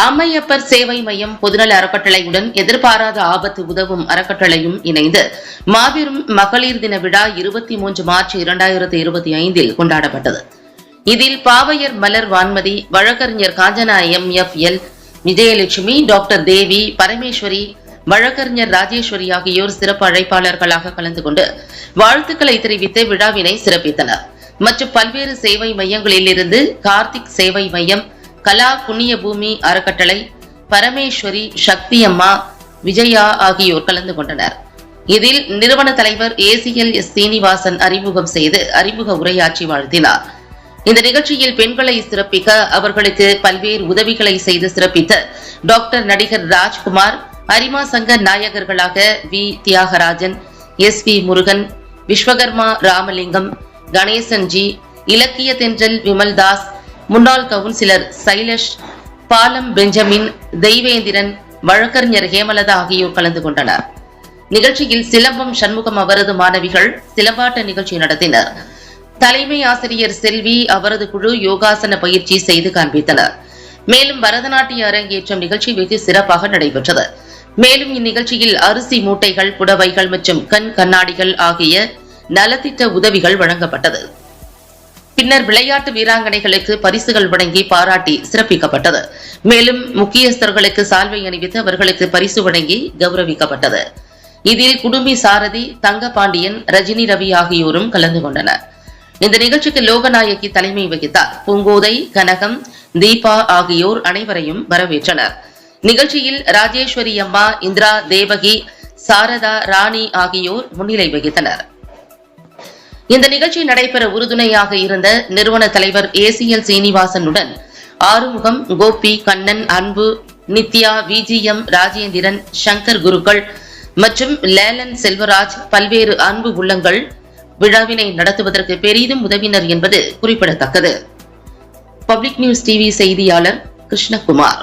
அம்மையப்பர் சேவை மையம் பொதுநல அறக்கட்டளையுடன் எதிர்பாராத ஆபத்து உதவும் அறக்கட்டளையும் இணைந்து மாபெரும் மகளிர் தின விழா 23 மார்ச் 2025 கொண்டாடப்பட்டது. இதில் பாவையர் மலர் வான்மதி, வழக்கறிஞர் காஞ்சனா MFL, விஜயலட்சுமி, டாக்டர் தேவி, பரமேஸ்வரி, வழக்கறிஞர் ராஜேஸ்வரி ஆகியோர் சிறப்பு அழைப்பாளர்களாக கலந்து கொண்டு வாழ்த்துக்களை தெரிவித்து விழாவினை சிறப்பித்தனர். மற்றும் பல்வேறு சேவை மையங்களில் இருந்து கார்த்திக் சேவை மையம், கலா புண்ணிய பூமி அறக்கட்டளை, பரமேஸ்வரி, சக்தி அம்மா, விஜயா ஆகியோர் கலந்து கொண்டனர். இதில் நிறுவன தலைவர் ACL சீனிவாசன் அறிமுகம் செய்து அறிமுக உரையாற்றி வாழ்த்தினார். இந்த நிகழ்ச்சியில் பெண்களை சிறப்பிக்க அவர்களுக்கு பல்வேறு உதவிகளை செய்து சிறப்பித்த டாக்டர் நடிகர் ராஜ்குமார், அரிமா சங்க நாயகர்களாக V Thiagarajan, SV Murugan, Vishwakarma Ramalingam, Ganesan G, இலக்கிய தென்றல் விமல்தாஸ், முன்னாள் கவுன்சிலர் சைலஷ், பாலம் பெஞ்சமின், தெய்வேந்திரன், வழக்கறிஞர் ஹேமலதா ஆகியோர் கலந்து கொண்டனர். நிகழ்ச்சியில் சிலம்பம் சண்முகம் அவரது மாணவிகள் சிலம்பாட்ட நிகழ்ச்சி நடத்தினர். தலைமை ஆசிரியர் செல்வி அவரது குழு யோகாசன பயிற்சி செய்து காண்பித்தனர். மேலும் பரதநாட்டிய அரங்கேற்றம் நிகழ்ச்சி வெகு சிறப்பாக நடைபெற்றது. மேலும் இந்நிகழ்ச்சியில் அரிசி மூட்டைகள், புடவைகள் மற்றும் கண்ணாடிகள் ஆகிய நலத்திட்ட உதவிகள் வழங்கப்பட்டது. பின்னர் விளையாட்டு வீராங்கனைகளுக்கு பரிசுகள் வழங்கி பாராட்டி சிறப்பிக்கப்பட்டது. மேலும் முக்கியஸ்தர்களுக்கு சால்வை அணிவித்து அவர்களுக்கு பரிசு வழங்கி கௌரவிக்கப்பட்டது. இதில் குடுமி சாரதி, தங்கபாண்டியன், ரஜினி ரவி ஆகியோரும் கலந்து கொண்டனர். இந்த நிகழ்ச்சிக்கு லோகநாயகி தலைமை வகித்தார். பூங்கோதை, கனகம், தீபா ஆகியோர் அனைவரையும் வரவேற்றனர். நிகழ்ச்சியில் ராஜேஸ்வரி அம்மா, இந்திரா, தேவகி, சாரதா, ராணி ஆகியோர் முன்னிலை வகித்தனர். இந்த நிகழ்ச்சி நடைபெற உறுதுணையாக இருந்த நிறுவன தலைவர் ACL சீனிவாசனுடன் ஆறுமுகம், கோபி, கண்ணன், அன்பு, நித்யா, VGM ராஜேந்திரன், சங்கர் குருக்கள் மற்றும் லேலன் செல்வராஜ் பல்வேறு அன்பு உள்ளங்கள் விழாவினை நடத்துவதற்கு பெரிதும் உதவினர் என்பது குறிப்பிடத்தக்கது. பப்ளிக் நியூஸ் TV செய்தியாளர் கிருஷ்ணகுமார்.